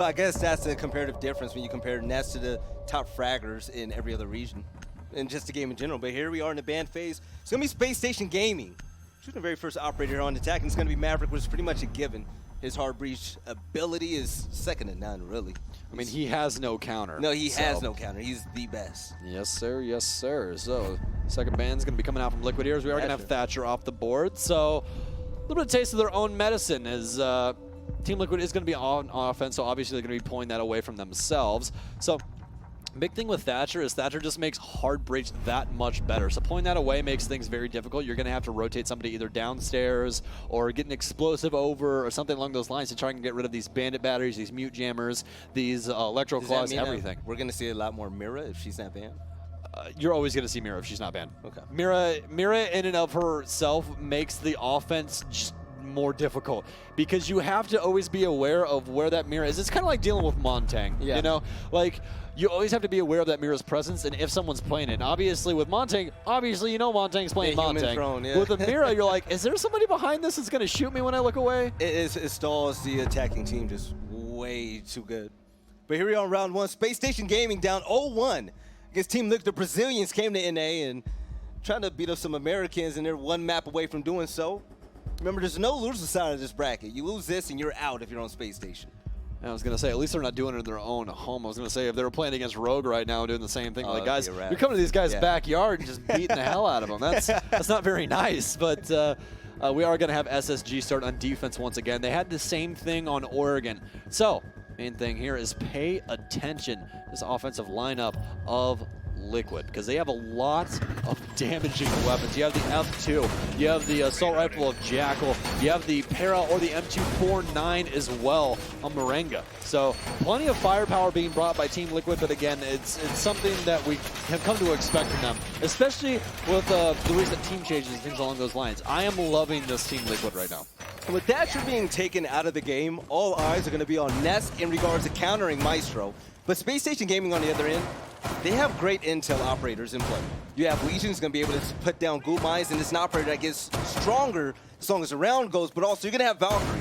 I guess that's the comparative difference when you compare Nest to the top fraggers in every other region, and just the game in general. But here we are in the ban phase. It's going to be Spacestation Gaming. Choosing the very first operator on attack, and it's going to be Maverick, which is pretty much a given. His hard breach ability is second to none, really. I mean, he has no counter. No, he has no counter. He's the best. Yes, sir. Yes, sir. So, second ban's going to be coming out from Liquid here, as we are going to have Thatcher off the board. So, a little bit of taste of their own medicine as Team Liquid is going to be on offense, so obviously they're going to be pulling that away from themselves. So, big thing with Thatcher is Thatcher just makes hard breach that much better. So pulling that away makes things very difficult. You're going to have to rotate somebody either downstairs or get an explosive over or something along those lines to try and get rid of these bandit batteries, these mute jammers, these electro claws, everything. We're going to see a lot more Mira if she's not banned? You're always going to see Mira if she's not banned. Okay. Mira in and of herself makes the offense just more difficult because you have to always be aware of where that Mira is. It's kind of like dealing with Montang, you know? Like, you always have to be aware of that Mira's presence and if someone's playing it. And obviously with Montang, obviously you know Montang's playing Montang. Throne, With the Mira, you're like, is there somebody behind this that's going to shoot me when I look away? It stalls the attacking team just way too good. But here we are in round one. Spacestation Gaming down 0-1 against Team Liquid. The Brazilians came to NA and trying to beat up some Americans, and they're one map away from doing so. Remember, there's no loser side of this bracket. You lose this and you're out if you're on Space Station. I was going to say, at least they're not doing it in their own home. I was going to say, if they were playing against Rogue right now doing the same thing, like, guys, you're coming to these guys' backyard and just beating the hell out of them. That's not very nice, but we are going to have SSG start on defense once again. They had the same thing on Oregon. So, main thing here is pay attention to this offensive lineup of Liquid, because they have a lot of damaging weapons. You have the F2, you have the assault rifle of Jackal, you have the Para or the M249 as well on Moringa. So plenty of firepower being brought by Team Liquid, but again, it's something that we have come to expect from them, especially with the recent team changes and things along those lines. I am loving this Team Liquid right now. With Thatcher being taken out of the game, all eyes are going to be on Nest in regards to countering Maestro. But Space Station Gaming on the other end, they have great intel operators in play. You have Legion's going to be able to put down ghoul mines, and it's an operator that gets stronger as long as the round goes, but also you're going to have Valkyrie.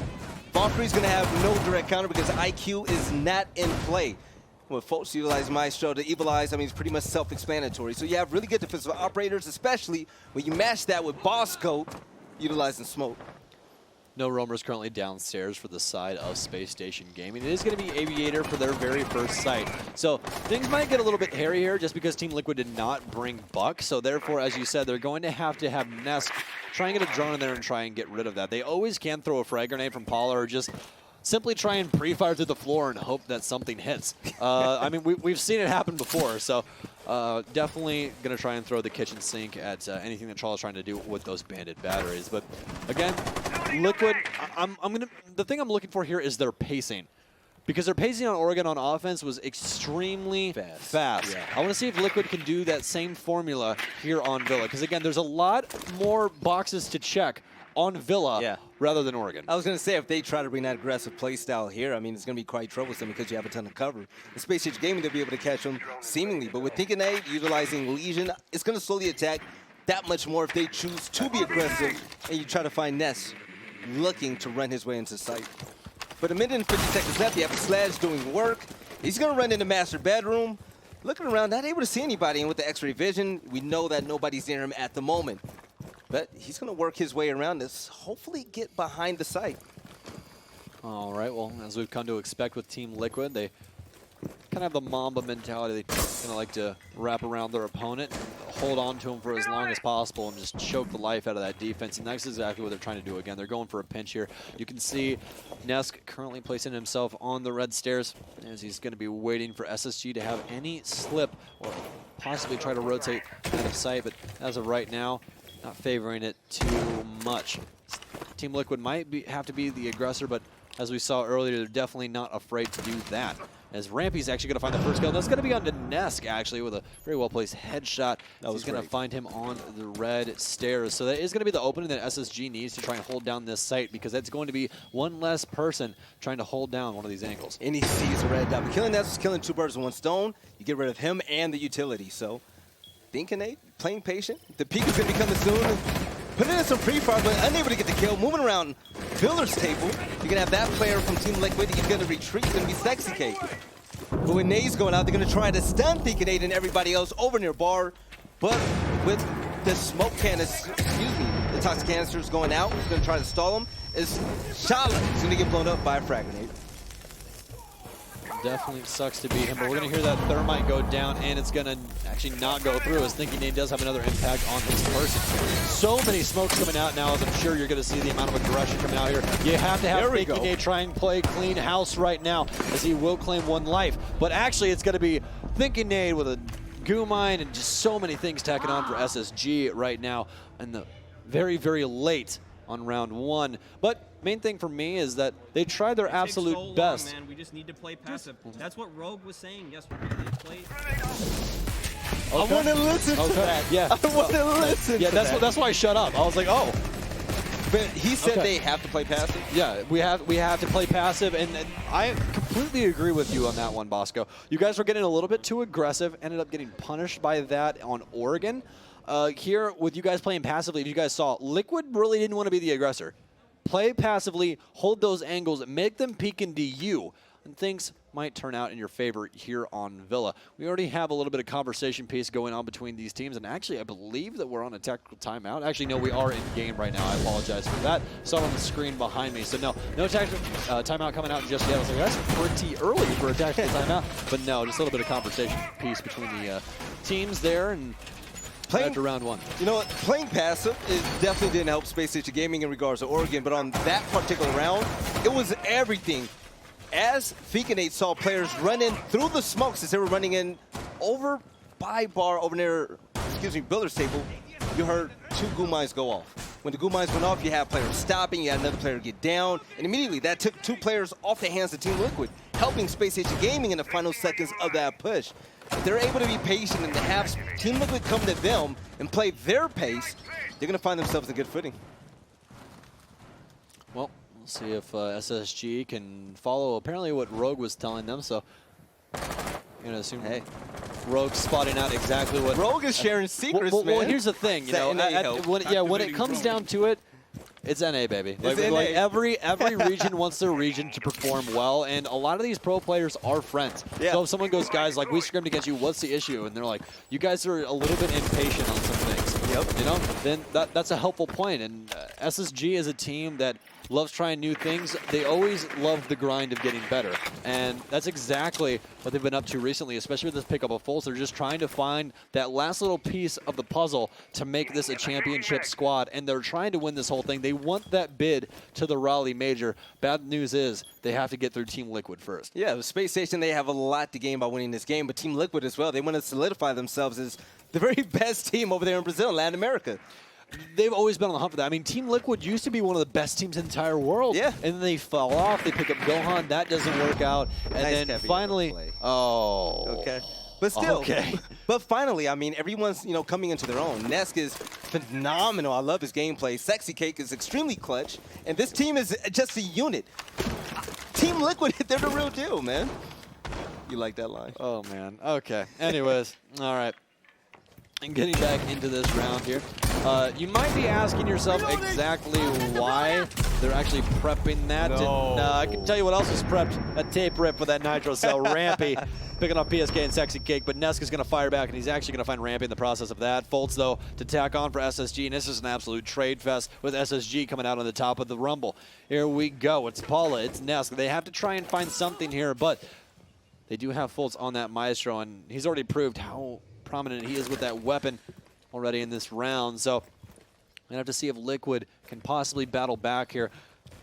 Valkyrie's going to have no direct counter because IQ is not in play. When folks utilize Maestro to evilize, I mean, it's pretty much self-explanatory. So you have really good defensive operators, especially when you match that with Boss Coat utilizing smoke. No roamers currently downstairs for the side of Space Station Gaming. It is going to be Aviator for their very first site. So things might get a little bit hairy here just because Team Liquid did not bring Buck. So therefore, as you said, they're going to have Nest try and get a drone in there and try and get rid of that. They always can throw a frag grenade from Paula or just simply try and pre-fire through the floor and hope that something hits. I mean, we've seen it happen before, so definitely going to try and throw the kitchen sink at anything that Charles is trying to do with those bandit batteries. But again, Liquid, the thing I'm looking for here is their pacing. Because their pacing on Oregon on offense was extremely fast. Yeah. I want to see if Liquid can do that same formula here on Villa. Because again, there's a lot more boxes to check on Villa rather than Oregon. I was going to say, if they try to bring that aggressive play style here, I mean, it's going to be quite troublesome because you have a ton of cover. In Space Age Gaming, they'll be able to catch them seemingly. But with Thinking A utilizing Legion, it's going to slowly attack that much more if they choose to be aggressive and you try to find Ness looking to run his way into sight. But a minute and 50 seconds left. You have Sledge doing work. He's going to run into master bedroom. Looking around, not able to see anybody. And with the X-ray vision, we know that nobody's near him at the moment. But he's going to work his way around this, hopefully get behind the site. All right, well, as we've come to expect with Team Liquid, they kind of have the Mamba mentality. They kind of like to wrap around their opponent, hold on to him for as long as possible, and just choke the life out of that defense. And that's exactly what they're trying to do again. They're going for a pinch here. You can see Nesk currently placing himself on the red stairs as he's going to be waiting for SSG to have any slip or possibly try to rotate out of sight. But as of right now, not favoring it too much. Team Liquid might have to be the aggressor, but as we saw earlier, they're definitely not afraid to do that. As Rampy's actually going to find the first kill. That's going to be on to Nesk, actually, with a very well-placed headshot. He's going to find him on the red stairs. So that is going to be the opening that SSG needs to try and hold down this site, because that's going to be one less person trying to hold down one of these angles. And he sees a red dot. But killing Nesk is killing two birds with one stone. You get rid of him and the utility. So, Thinking A, playing patient. The peak is going to be coming soon. Putting in some pre-fire, but unable to get the kill. Moving around Builder's table, you're going to have that player from Team Liquid. He's going to retreat. It's going to be Sexy Cake. But when Nade's going out, they're going to try to stun Thinking Nade and everybody else over near bar. But with the smoke canister, the toxic canisters going out, he's going to try to stall him. Is Shala is going to get blown up by a frag grenade. Definitely sucks to beat him, but we're going to hear that thermite go down, and it's going to actually not go through, as Thinking Nade does have another impact on his person. So many smokes coming out now, as I'm sure you're going to see the amount of aggression coming out here. You have to have Thinking Nade try and play clean house right now, as he will claim 1 life. But actually, it's going to be Thinking Nade with a goo mine and just so many things tacking on for SSG right now, and the very, very late on round 1. But main thing for me is that they tried their absolute so long, best. Man. We just need to play passive. That's what Rogue was saying yesterday. They played. I want to listen to that. Yeah. I want to listen Yeah, to that. that's why I shut up. I was like, oh. But he said they have to play passive? Yeah, we have to play passive, and I completely agree with you on that one, Bosco. You guys were getting a little bit too aggressive, ended up getting punished by that on Oregon. Here, with you guys playing passively, if you guys saw, Liquid really didn't want to be the aggressor. Play passively, hold those angles, make them peek into you, and things might turn out in your favor here on Villa. We already have a little bit of conversation piece going on between these teams, and actually I believe that we're on a technical timeout. Actually, no, we are in game right now. I apologize for that. Saw on the screen behind me. So no tactical timeout coming out just yet. I was like, that's pretty early for a tactical timeout. But no, just a little bit of conversation piece between the teams there, and after round 1. You know what? Playing passive, it definitely didn't help Spacestation Gaming in regards to Oregon, but on that particular round, it was everything. As Thinking Nade saw players run in through the smokes as they were running in over by bar over near, Builder's table, you heard 2 goo mines go off. When the goo mines went off, you had players stopping, you had another player get down, and immediately that took 2 players off the hands of Team Liquid, helping Spacestation Gaming in the final seconds of that push. If they're able to be patient and to have Team Liquid come to them and play their pace, they're going to find themselves in good footing. Well, we'll see if SSG can follow apparently what Rogue was telling them. So I'm going to assume Rogue's spotting out exactly what... Rogue is sharing secrets, man. Well, here's the thing. You know, when it comes down to it, it's NA, baby. Like every region wants their region to perform well, and a lot of these pro players are friends. Yeah. So if someone goes, guys, like, we scrimmed against you, what's the issue? And they're like, you guys are a little bit impatient on some things. Yep. You know, then that's a helpful point. And SSG is a team that loves trying new things. They always love the grind of getting better. And that's exactly what they've been up to recently, especially with this pickup of Fultz. They're just trying to find that last little piece of the puzzle to make this a championship squad. And they're trying to win this whole thing. They want that bid to the Raleigh Major. Bad news is they have to get through Team Liquid first. Yeah, the Space Station, they have a lot to gain by winning this game. But Team Liquid as well, they want to solidify themselves as the very best team over there in Brazil and Latin America. They've always been on the hunt for that. I mean, Team Liquid used to be one of the best teams in the entire world. Yeah. And then they fell off. They pick up Gohan. That doesn't work out. And then finally, okay. But still, but finally, I mean, everyone's, coming into their own. Nesk is phenomenal. I love his gameplay. Sexy Cake is extremely clutch. And this team is just a unit. Team Liquid, they're the real deal, man. You like that line? Oh, man. Okay. Anyways, all right. And getting back into this round here, you might be asking yourself exactly why they're actually prepping that. No. And, I can tell you what else was prepped. A tape rip for that Nitro Cell. Rampy picking up PSK and Sexy Cake, but Nesk is going to fire back, and he's actually going to find Rampy in the process of that. Fultz, though, to tack on for SSG, and this is an absolute trade fest with SSG coming out on the top of the Rumble. Here we go. It's Paula. It's Nesk. They have to try and find something here, but they do have Fultz on that Maestro, and he's already proved how prominent he is with that weapon already in this round. So we have to see if Liquid can possibly battle back here.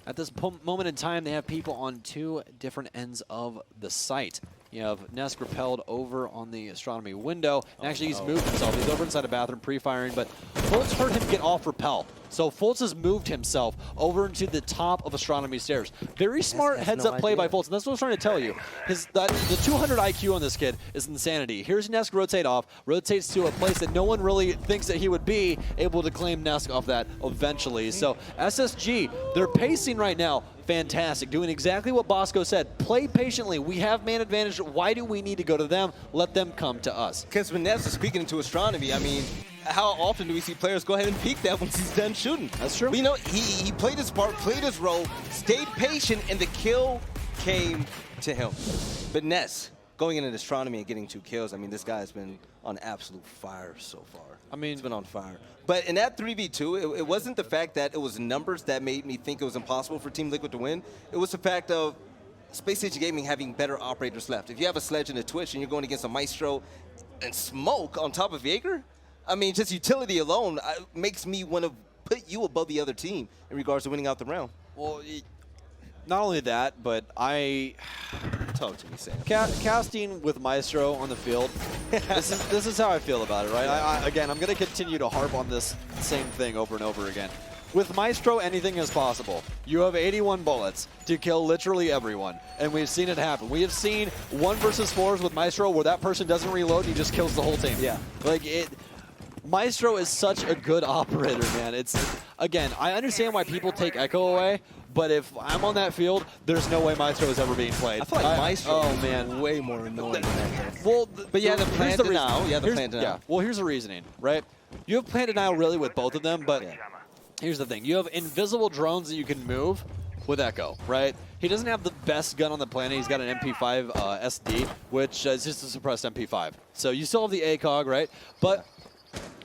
At this moment in time, they have people on 2 different ends of the site. You have Nesk repelled over on the astronomy window. And actually, he's moved himself. He's over inside a bathroom pre-firing, but Fultz heard him get off repel. So Fultz has moved himself over into the top of astronomy stairs. Very smart heads-up play by Fultz, and that's what I was trying to tell you. The 200 IQ on this kid is insanity. Here's Nesk rotate off, rotates to a place that no one really thinks that he would be able to claim Nesk off that eventually. So SSG, they're pacing right now. fantastic. Doing exactly what Bosco said. Play patiently. We have man advantage. Why do we need to go to them? Let them come to us. Because when Ness is speaking into astronomy, I mean, how often do we see players go ahead and peek that once he's done shooting? That's true. But, you know, he played his part, played his role, stayed patient, and the kill came to him. But Ness, going into astronomy and getting 2 kills, I mean, this guy has been on absolute fire so far. I mean, he's been on fire. But in that 3v2, it wasn't the fact that it was numbers that made me think it was impossible for Team Liquid to win. It was the fact of Spacestation Gaming having better operators left. If you have a Sledge and a Twitch and you're going against a Maestro and Smoke on top of Jaeger, I mean, just utility alone makes me want to put you above the other team in regards to winning out the round. Well, not only that, but Talk to me, Sam. Casting with Maestro on the field, this is how I feel about it, right? Again, I'm going to continue to harp on this same thing over and over again. With Maestro, anything is possible. You have 81 bullets to kill literally everyone, and we've seen it happen. We have seen 1 versus 4s with Maestro where that person doesn't reload and he just kills the whole team. Yeah. Maestro is such a good operator, man. Again, I understand why people take Echo away, but if I'm on that field, there's no way Maestro is ever being played. I feel like Maestro is way more annoying than that. Well, but yeah, the plan denial. Yeah, the plan denial. Yeah, well, here's the reasoning, right? You have plan denial really with both of them, but here's the thing. You have invisible drones that you can move with Echo, right? He doesn't have the best gun on the planet. He's got an MP5 SD, which is just a suppressed MP5. So you still have the ACOG, right? But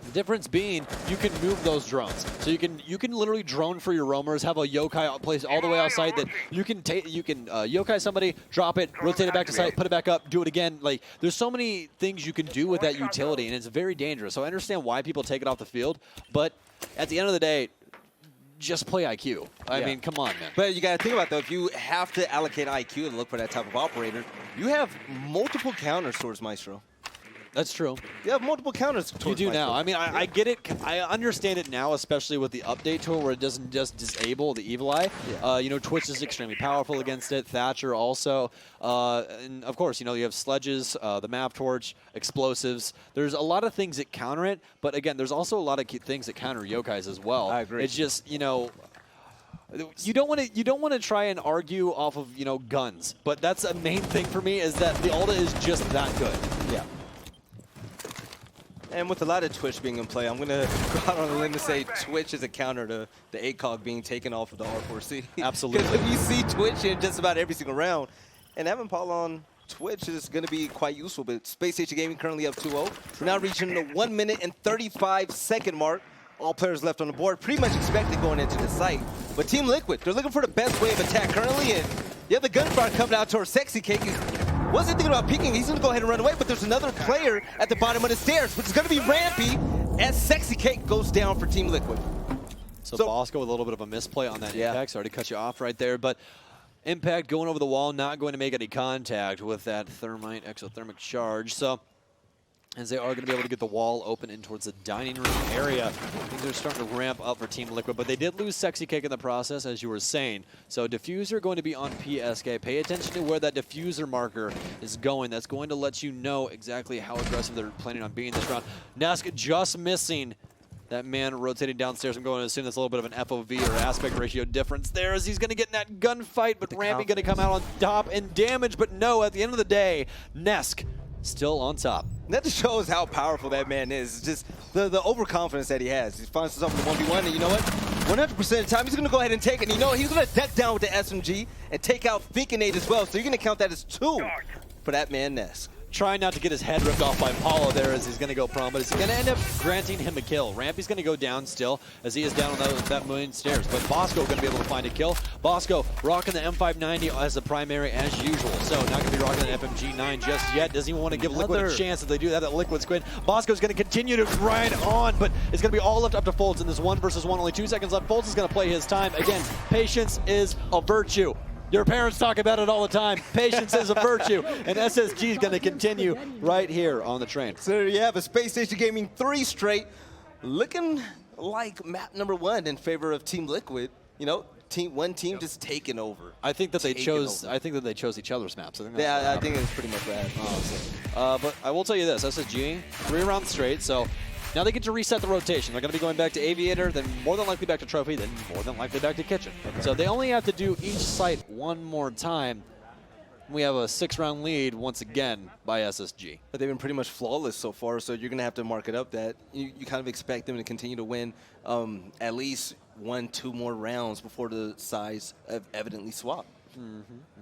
the difference being, you can move those drones. So you can literally drone for your roamers, have a yokai placed all the way outside that you can yokai somebody, drop it, rotate it back to site, put it back up, do it again. Like, there's so many things you can do with that utility, and it's very dangerous. So I understand why people take it off the field, but at the end of the day, just play IQ. I mean, come on, man. But you got to think about, though, if you have to allocate IQ to look for that type of operator, you have multiple counters towards Maestro. That's true. You have multiple counters towards You do Maestro. now. I mean, I get it. I understand it now, especially with the update to it where it doesn't just disable the Evil Eye. Yeah. You know, Twitch is extremely powerful against it. Thatcher also. And, of course, you know, you have Sledges, the Map Torch, Explosives. There's a lot of things that counter it. But, again, there's also a lot of things that counter Yokais as well. I agree. It's just, you know, you don't want to try and argue off of, you know, guns. But that's a main thing for me is that the Alta is just that good. Yeah. And with a lot of Twitch being in play, I'm going to go out on a limb to say Twitch is a counter to the ACOG being taken off of the R4C. Absolutely. Because if you see Twitch in just about every single round, and having Paul on Twitch is going to be quite useful. But Spacestation Gaming currently up 2-0. We're now reaching the 1 minute and 35-second mark. All players left on the board, pretty much expected going into the site. But Team Liquid, they're looking for the best way of attack currently. And you have the gunfire coming out towards Sexy Cake. Wasn't thinking about peeking. He's going to go ahead and run away, but there's another player at the bottom of the stairs, which is going to be Rampy as Sexy Cake goes down for Team Liquid. So Bosco with a little bit of a misplay on that Impact. Sorry to cut you off right there, but Impact going over the wall, not going to make any contact with that Thermite exothermic charge. So as they are going to be able to get the wall open in towards the dining room area. Things are starting to ramp up for Team Liquid, but they did lose Sexy Cake in the process, as you were saying. So Diffuser going to be on PSK. Pay attention to where that Diffuser marker is going. That's going to let you know exactly how aggressive they're planning on being this round. Nask just missing that man rotating downstairs. I'm going to assume that's a little bit of an FOV or aspect ratio difference there as he's going to get in that gunfight, but Rampy going to come out on top and damage. But no, at the end of the day, Nesk still on top. That just shows how powerful that man is. It's just the overconfidence that he has. He finds himself in the 1v1, and you know what? 100% of the time, he's going to go ahead and take it. And you know what? He's going to deck down with the SMG and take out Finkenade as well. So you're going to count that as 2 for that man, Nesk. Trying not to get his head ripped off by Paulo there as he's going to go prone, but he's going to end up granting him a kill. Rampy's going to go down still as he is down on that million stairs, but Bosco going to be able to find a kill. Bosco rocking the M590 as the primary as usual, so not going to be rocking the FMG9 just yet. Doesn't even want to give Liquid a chance if they do that at Liquid Squid. Bosco's going to continue to grind on, but it's going to be all left up to Foltz in this 1 versus 1, only 2 seconds left. Foltz is going to play his time. Again, patience is a virtue. Your parents talk about it all the time. Patience is a virtue, and SSG is going to continue right here on the train. So there you have it. Spacestation Gaming 3 straight, looking like map number 1 in favor of Team Liquid. You know, one team just taking over. I think that they chose. I think that they chose each other's maps. I think it's pretty much that. But I will tell you this: SSG 3 rounds straight. So Now they get to reset the rotation. They're going to be going back to Aviator, then more than likely back to Trophy, then more than likely back to Kitchen. Okay. So they only have to do each site one more time. We have a 6-round lead once again by SSG. But they've been pretty much flawless so far, so you're going to have to mark it up that you kind of expect them to continue to win at least 1-2 more rounds before the sides have evidently swapped.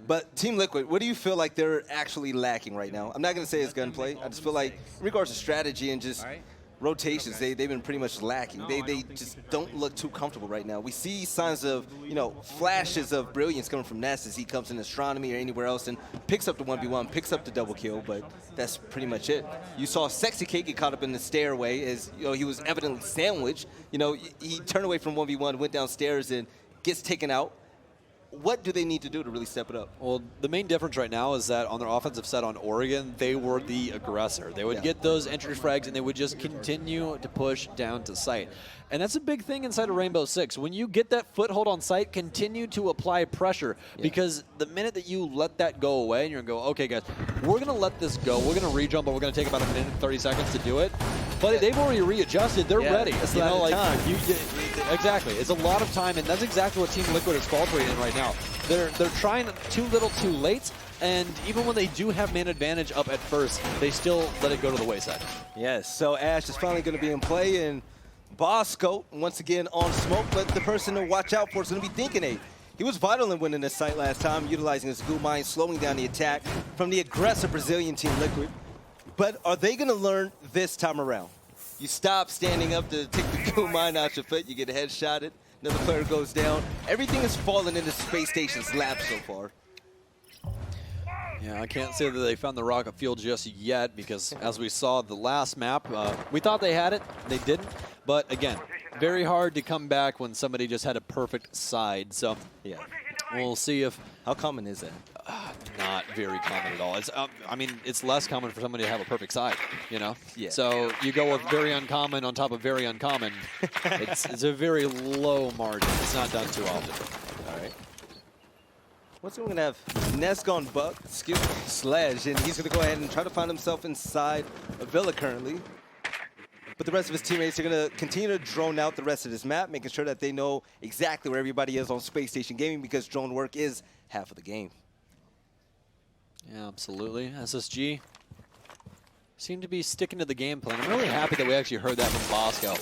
But Team Liquid, what do you feel like they're actually lacking right now? I'm not going to say it's gunplay. I just feel like in regards to strategy and just rotations, they've been pretty much lacking. They just don't look too comfortable right now. We see signs of, flashes of brilliance coming from Ness as he comes in astronomy or anywhere else and picks up the 1v1, picks up the double kill, but that's pretty much it. You saw Sexy K get caught up in the stairway as he was evidently sandwiched. He turned away from 1v1, went downstairs and gets taken out. What do they need to do to really step it up? Well, the main difference right now is that on their offensive set on Oregon, they were the aggressor. They would get those entry frags, and they would just continue to push down to site. And that's a big thing inside of Rainbow Six. When you get that foothold on site, continue to apply pressure. Because the minute that you let that go away, and you're going to go, okay, guys, we're going to let this go. We're going to re-jump, but we're going to take about a minute and 30 seconds to do it. But they've already readjusted. They're ready. It's a lot of time. Exactly. It's a lot of time, and that's exactly what Team Liquid is faltering in right now. They're trying too little too late, and even when they do have man advantage up at first, they still let it go to the wayside. Yes, so Ash is finally going to be in play, and Bosco once again on smoke, but the person to watch out for is going to be Dinkinade. He was vital in winning this site last time, utilizing his goo mine, slowing down the attack from the aggressive Brazilian Team Liquid. But are they going to learn this time around? You stop standing up to take the goo mine out your foot, you get headshotted, another player goes down. Everything is falling into Space Station's lap so far. Yeah, I can't say that they found the rocket fuel just yet because as we saw the last map, we thought they had it, they didn't. But again, very hard to come back when somebody just had a perfect side. So yeah, we'll see if... How common is that? Not very common at all. It's, I mean, it's less common for somebody to have a perfect side, Yeah. So you go with very uncommon on top of very uncommon. It's a very low margin. It's not done too often. All right. What's going to have Ness gone buck, Sledge, and he's going to go ahead and try to find himself inside a villa currently. But the rest of his teammates are going to continue to drone out the rest of this map, making sure that they know exactly where everybody is on Space Station Gaming because drone work is half of the game. Yeah, absolutely. SSG seem to be sticking to the game plan. I'm really happy that we actually heard that from Bosco.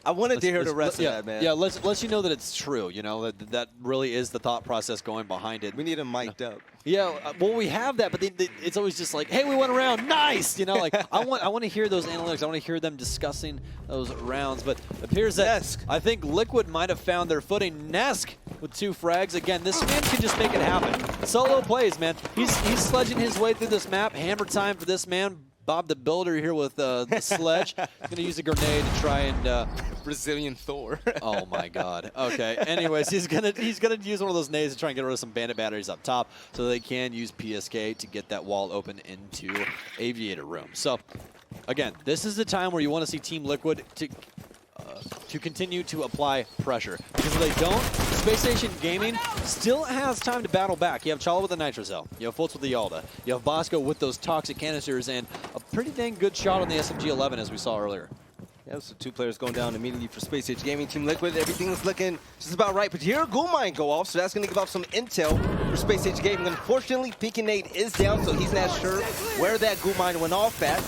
I wanted to hear the rest of that, man. Yeah, let's you know that it's true, that really is the thought process going behind it. We need him mic'd up. Yeah, well, we have that, but it's always just like, hey, we went around, nice! Like, I want to hear those analytics. I want to hear them discussing those rounds, but it appears that Nesk. I think Liquid might have found their footing. Nesk with 2 frags. Again, this man can just make it happen. Solo plays, man. He's sledging his way through this map. Hammer time for this man. Bob the Builder here with the sledge. He's going to use a grenade to try and... Brazilian Thor. Oh, my God. Okay. Anyways, he's gonna use one of those nades to try and get rid of some bandit batteries up top so they can use PSK to get that wall open into Aviator room. So, again, this is the time where you want to see Team Liquid to continue to apply pressure. Because if they don't, Space Station Gaming still has time to battle back. You have Chala with the Nitro Cell. You have Fultz with the Yalda. You have Bosco with those toxic canisters and a pretty dang good shot on the SMG-11 as we saw earlier. Yeah, so 2 players going down immediately for Space Age Gaming. Team Liquid, everything is looking just about right. But you hear a ghoul mine go off, so that's going to give off some intel for Space Age Gaming. Unfortunately, Pinkinade is down, so he's not sure where that ghoul mine went off at.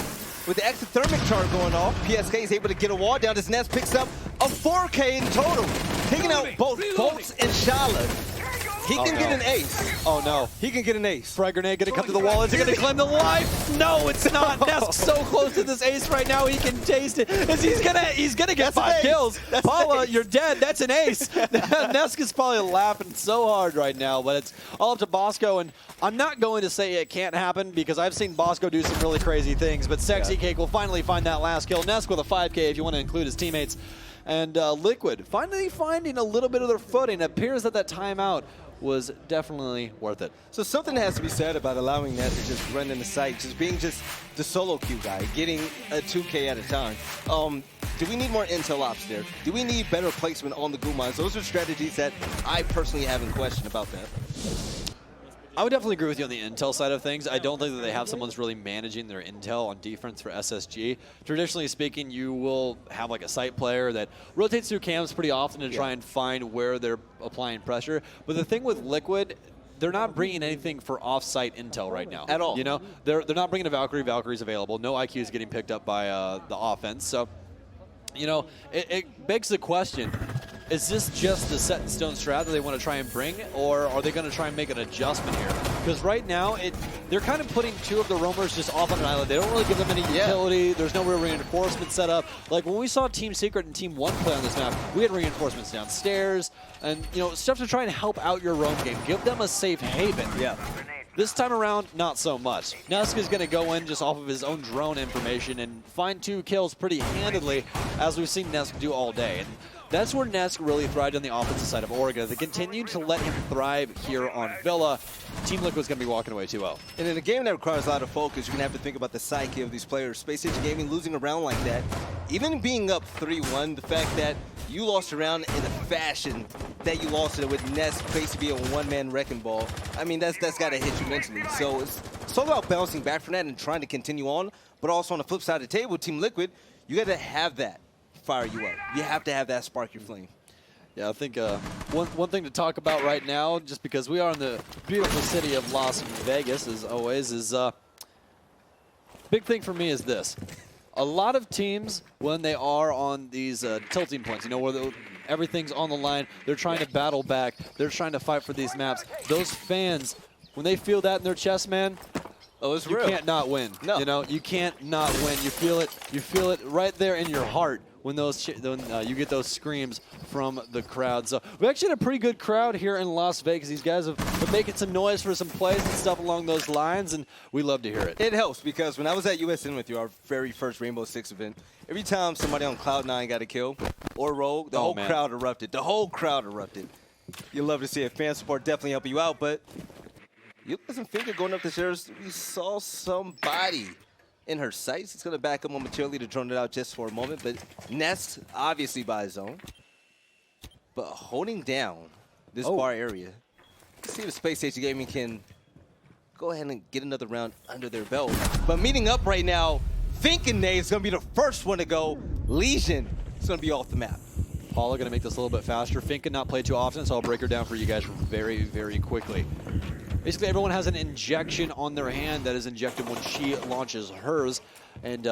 With the exothermic charge going off, PSK is able to get a wall down. This Ness picks up a 4K in total, taking out both Fultz and Shala. He can get an ace. Oh, no. He can get an ace. Frag grenade going to come to the wall. Is he going to claim the life? No, it's not. Nesk's so close to this ace right now. He can taste it. He's gonna get 5 kills. Paula, you're dead. That's an ace. Nesk is probably laughing so hard right now, but it's all up to Bosco. And I'm not going to say it can't happen because I've seen Bosco do some really crazy things, but Sexy Cake will finally find that last kill. Nesk with a 5K if you want to include his teammates. And Liquid finally finding a little bit of their footing. It appears that timeout was definitely worth it. So something has to be said about allowing that to just run in the site, just being just the solo queue guy, getting a 2K at a time. Do we need more intel ops there? Do we need better placement on the goo mines? Those are strategies that I personally have in question about that. I would definitely agree with you on the intel side of things. I don't think that they have someone that's really managing their intel on defense for SSG. Traditionally speaking, you will have like a site player that rotates through cams pretty often to try and find where they're applying pressure. But the thing with Liquid, they're not bringing anything for off-site intel right now. At all. You know, they're not bringing a Valkyrie. Valkyrie's available. No IQ is getting picked up by the offense. So, you know, it begs the question, is this just the set in stone strat that they want to try and bring, or are they going to try and make an adjustment here? Because right now, they're kind of putting two of the roamers just off on an island. They don't really give them any utility. There's no real reinforcement set up. Like when we saw Team Secret and Team 1 play on this map, we had reinforcements downstairs and, you know, stuff to try and help out your roam game. Give them a safe haven. Yeah. This time around, not so much. Nesk is going to go in just off of his own drone information and find 2 kills pretty handedly, as we've seen Nesk do all day. And that's where Nesk really thrived on the offensive side of Oregon. They continued to let him thrive here on Villa. Team Liquid's going to be walking away 2-0. And in a game that requires a lot of focus, you're going to have to think about the psyche of these players. Spacestation Gaming losing a round like that, even being up 3-1, the fact that you lost a round in the fashion that you lost it with Nesk basically a one-man wrecking ball, I mean, that's got to hit you mentally. So it's all about bouncing back from that and trying to continue on. But also on the flip side of the table, Team Liquid, you got to have that fire you up. You have to have that spark your flame. Yeah, I think one thing to talk about right now, just because we are in the beautiful city of Las Vegas, as always, is big thing for me is this. A lot of teams, when they are on these tilting points, you know, where everything's on the line, they're trying to battle back, they're trying to fight for these maps. Those fans, when they feel that in their chest, man, it's you real. can't not win. No. You know, you can't not win. You feel it right there in your heart when you get those screams from the crowd. So we actually had a pretty good crowd here in Las Vegas. These guys have been making some noise for some plays and stuff along those lines, and we love to hear it. It helps because when I was at USN with you, our very first Rainbow Six event, every time somebody on Cloud9 got a kill or Rogue, the whole crowd erupted. The whole crowd erupted. You love to see it. Fan support definitely help you out, but you wasn't Finger going up the stairs. We saw somebody in her sights. It's going to back up momentarily to drone it out just for a moment, but Nesk obviously by his own. But holding down this bar area, let's see if Spacestation Gaming can go ahead and get another round under their belt. But meeting up right now, thinking Nate is going to be the first one to go. Legion is going to be off the map. Paula going to make this a little bit faster. Fink can not play too often, so I'll break her down for you guys very, very quickly. Basically, everyone has an injection on their hand that is injected when she launches hers, and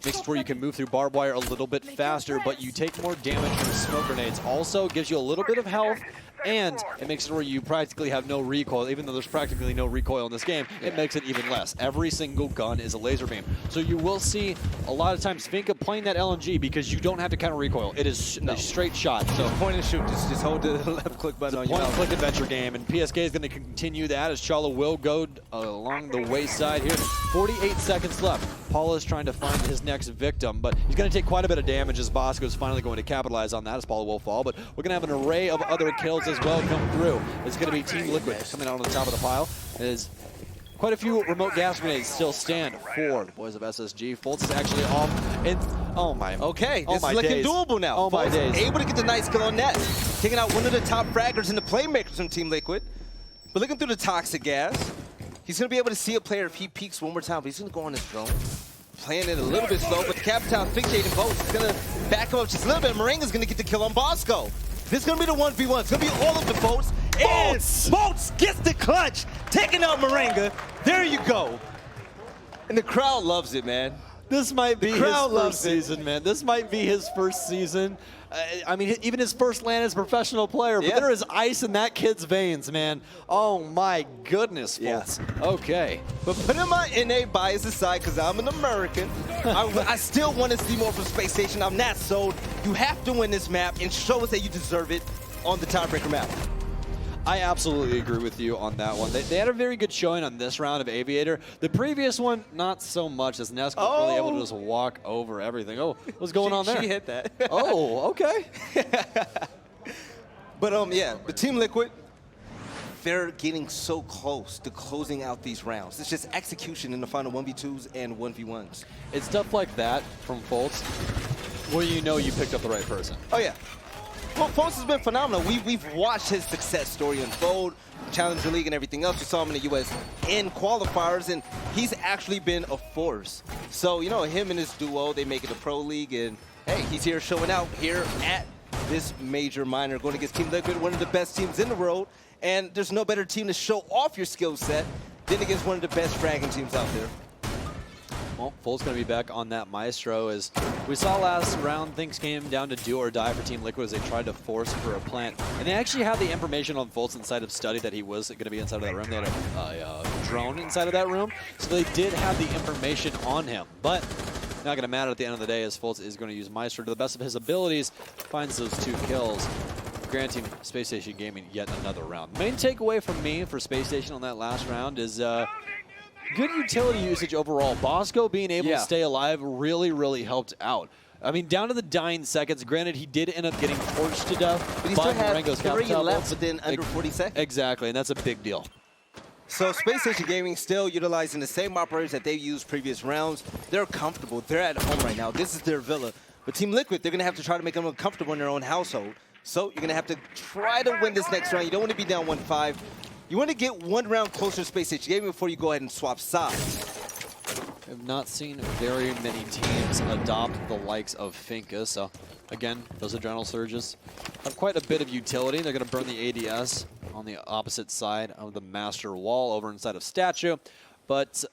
makes it where you can move through barbed wire a little bit faster, but you take more damage from smoke grenades. Also gives you a little bit of health, and it makes it where you practically have no recoil. Even though there's practically no recoil in this game, it makes it even less. Every single gun is a laser beam. So you will see a lot of times Finka playing that LMG because you don't have to counter recoil. It is a straight shot. So Point and shoot, just hold the left click button on your point and mouse. click adventure game, and PSK is going to continue that as Chala will go along the wayside here. 48 seconds left. Paula is trying to find his next victim, but he's going to take quite a bit of damage as Bosco is finally going to capitalize on that as Paula will fall. But we're going to have an array of other kills as well come through. It's going to be Team Liquid coming out on the top of the pile. There's quite a few remote gas grenades still stand for the boys of SSG. Fultz is actually off. And oh my. Okay, oh this my is looking days. doable now. Oh my Fultz days. able to get the nice kill on net. Taking out one of the top fraggers and the playmakers from Team Liquid. But looking through the toxic gas, he's going to be able to see a player if he peeks one more time, but he's going to go on his drone. Playing it a little bit slow, but the Capital fixating Boats is going to back up just a little bit. Moringa's going to get the kill on Bosco. This is going to be the 1v1. It's going to be all of the Boats. And Boats gets the clutch, taking out Moringa. There you go. And the crowd loves it, man. This might be his first season, man. This might be his first season. I mean, even his first land as a professional player, but there is ice in that kid's veins, man. Oh, my goodness, Fultz. Okay. But putting my NA bias aside, because I'm an American, I still want to see more from Space Station. I'm not sold. You have to win this map and show us that you deserve it on the tiebreaker map. I absolutely agree with you on that one. They had a very good showing on this round of Aviator. The previous one, not so much, as Nesk was really able to just walk over everything. Oh, what's going on there? She hit that. Oh, okay. But yeah, the Team Liquid, they're getting so close to closing out these rounds. It's just execution in the final 1v2s and 1v1s. It's stuff like that from Fultz where you know you picked up the right person. Oh, yeah. Well, Fultz has been phenomenal. We've watched his success. set story unfold, Challenger League and everything else. We saw him in the US in qualifiers, and he's actually been a force. So, you know, him and his duo, they make it a pro league, and hey, he's here showing out here at this major minor, going against Team Liquid, one of the best teams in the world, and there's no better team to show off your skill set than against one of the best fragging teams out there. Well, Fult's going to be back on that Maestro. As we saw last round, things came down to do or die for Team Liquid as they tried to force for a plant. And they actually had the information on Fult's inside of study that he was going to be inside of that room. They had a drone inside of that room, so they did have the information on him. But not going to matter at the end of the day, as Fultz is going to use Maestro to the best of his abilities, finds those 2 kills, granting Spacestation Gaming yet another round. Main takeaway from me for Spacestation on that last round is good utility usage overall. Bosco being able to stay alive really, really helped out. I mean, down to the dying seconds. Granted, he did end up getting torched to death. But he still had 3 left within under 40 seconds. Exactly, and that's a big deal. So Spacestation Gaming still utilizing the same operators that they've used previous rounds. They're comfortable. They're at home right now. This is their villa. But Team Liquid, they're going to have to try to make them uncomfortable in their own household. So you're going to have to try to win this next round. You don't want to be down 1-5. You want to get 1 round closer to Spacestation Gaming before you go ahead and swap sides. I've not seen very many teams adopt the likes of Finka, so again, those adrenal surges have quite a bit of utility. They're going to burn the ADS on the opposite side of the master wall over inside of Statue. But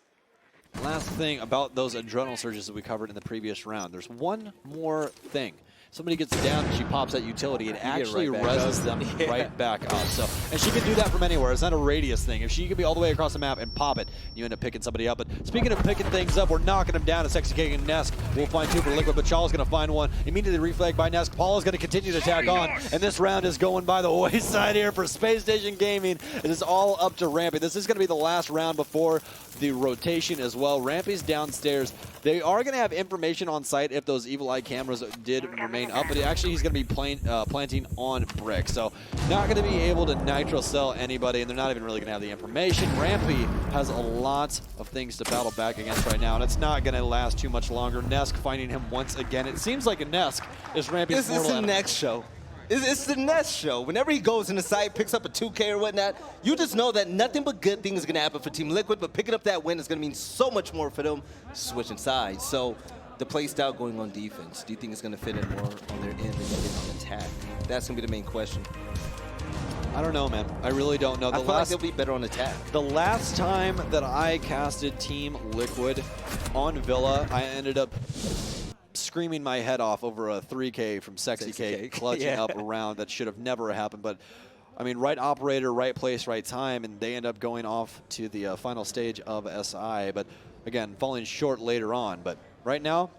last thing about those adrenal surges that we covered in the previous round, there's one more thing. Somebody gets down and she pops that utility, it actually reses them right back up. So, and she can do that from anywhere. It's not a radius thing. If she can be all the way across the map and pop it, you end up picking somebody up. But speaking of picking things up, we're knocking them down. It's SSG and Nesk will find 2 for Liquid, but Chaw's going to find 1. Immediately reflagged by Nesk. Paul is going to continue to tag on, and this round is going by the wayside here for Spacestation Gaming. It is all up to Rampy. This is going to be the last round before the rotation as well. Rampy's downstairs. They are going to have information on site if those Evil Eye cameras did remain up, but actually he's going to be planting on brick. So not going to be able to nitro cell anybody, and they're not even really going to have the information. Rampy has a lot of things to battle back against right now, and it's not going to last too much longer. Nesk finding him once again. It seems like a Nesk is Rampy's mortal enemy. This is the next show. It's the Nest show. Whenever he goes in the site, picks up a 2K or whatnot, you just know that nothing but good things are going to happen for Team Liquid, but picking up that win is going to mean so much more for them switching sides. So the play style going on defense, do you think it's going to fit in more on their end than it is on attack? That's going to be the main question. I don't know, man. I really don't know. I feel like they'll be better on attack. The last time that I casted Team Liquid on Villa, I ended up screaming my head off over a 3K from Sexy K, clutching up a round that should have never happened. But, I mean, right operator, right place, right time, and they end up going off to the final stage of SI. But, again, falling short later on. But right now,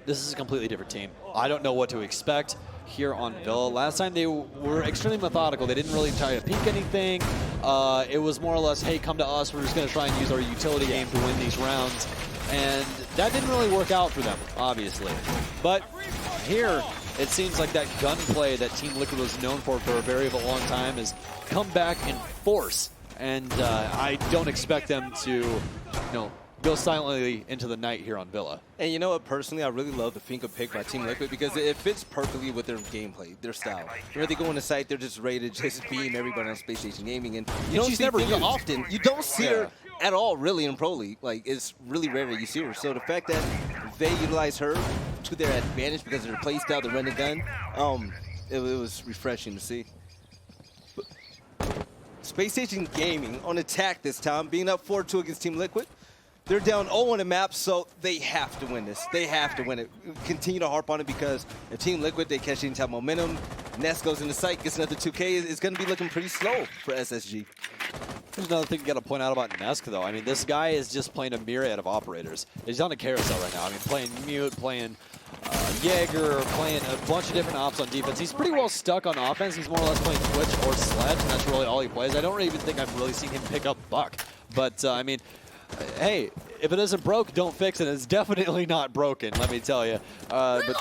this is a completely different team. I don't know what to expect here on Villa. Last time they were extremely methodical. They didn't really try to peek anything. It was more or less, hey, come to us. We're just going to try and use our utility game to win these rounds. And that didn't really work out for them, obviously. But here, it seems like that gunplay that Team Liquid was known for a very long time has come back in force. And I don't expect them to, go silently into the night here on Villa. And you know what, personally, I really love the Finka pick by Team Liquid because it fits perfectly with their gameplay, their style. Whenever they go on the site, they're just ready to just beam everybody on Spacestation Gaming. And you don't see Finka often. You don't see her at all, really, in Pro League. Like, it's really rare that you see her. So the fact that they utilize her to their advantage because of their play style, the run and gun, it was refreshing to see. Spacestation Gaming on attack this time, being up 4-2 against Team Liquid. They're down 0 on the map, so they have to win this. They have to win it. Continue to harp on it because if Team Liquid, they catch any type of momentum. Ness goes in the site, gets another 2K. It's going to be looking pretty slow for SSG. There's another thing you got to point out about Nesk, though. I mean, this guy is just playing a myriad of operators. He's on a carousel right now. I mean, playing Mute, playing Jaeger, playing a bunch of different ops on defense. He's pretty well stuck on offense. He's more or less playing Twitch or Sledge, and that's really all he plays. I don't even think I've really seen him pick up Buck. But, I mean, hey, if it isn't broke, don't fix it. It's definitely not broken, let me tell you. But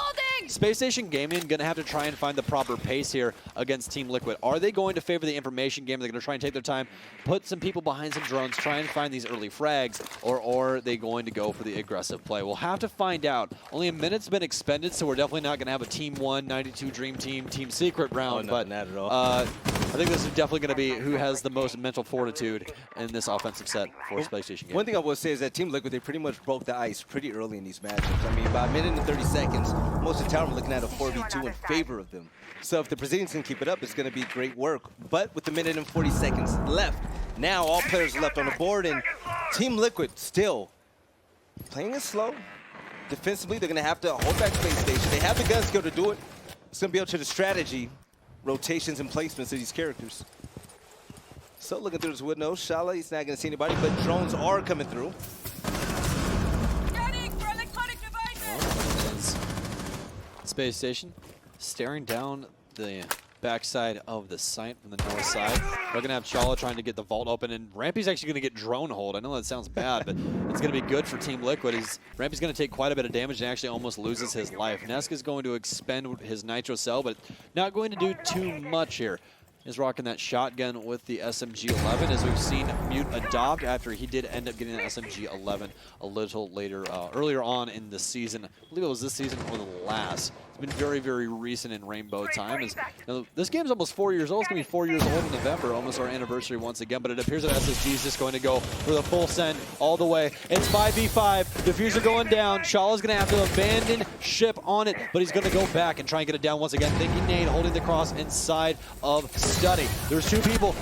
Spacestation Gaming going to have to try and find the proper pace here against Team Liquid. Are they going to favor the information game? They're going to try and take their time, put some people behind some drones, try and find these early frags, or are they going to go for the aggressive play? We'll have to find out. Only a minute's been expended, so we're definitely not going to have a Team 1, 92 Dream Team, Team Secret round. Oh, no, not at all. I think this is definitely going to be who has the most mental fortitude in this offensive set for Spacestation game. One thing I will say is that Team Liquid, they pretty much broke the ice pretty early in these matchups. I mean, by a minute and 30 seconds, most of the time we're looking at a 4v2 in favor of them. So if the Brazilians can keep it up, it's going to be great work. But with the minute and 40 seconds left, now all players are left on the board, and Team Liquid still playing it slow. Defensively, they're going to have to hold back Space Station. They have the gun skill to do it. It's going to be up to the strategy, rotations, and placements of these characters. So looking through this window, Shala, he's not going to see anybody, but drones are coming through. Space Station staring down the backside of the site from the north side. We're going to have Shala trying to get the vault open, and Rampy's actually going to get drone hold. I know that sounds bad, but it's going to be good for Team Liquid. Rampy's going to take quite a bit of damage and actually almost loses his life. Nesk is going to expend his Nitro Cell, but not going to do too much here. Is rocking that shotgun with the SMG-11, as we've seen Mute adopt after he did end up getting an SMG-11 a little later, earlier on in the season. I believe it was this season or the last. It's been very, very recent in Rainbow time. This game's almost 4 years old. It's going to be 4 years old in November, almost our anniversary once again, but it appears that SSG is just going to go for the full send all the way. It's 5v5. Diffuser going down. Shala's going to have to abandon ship on it, but he's going to go back and try and get it down once again. Thinking Nade holding the cross inside of Study. There's two people.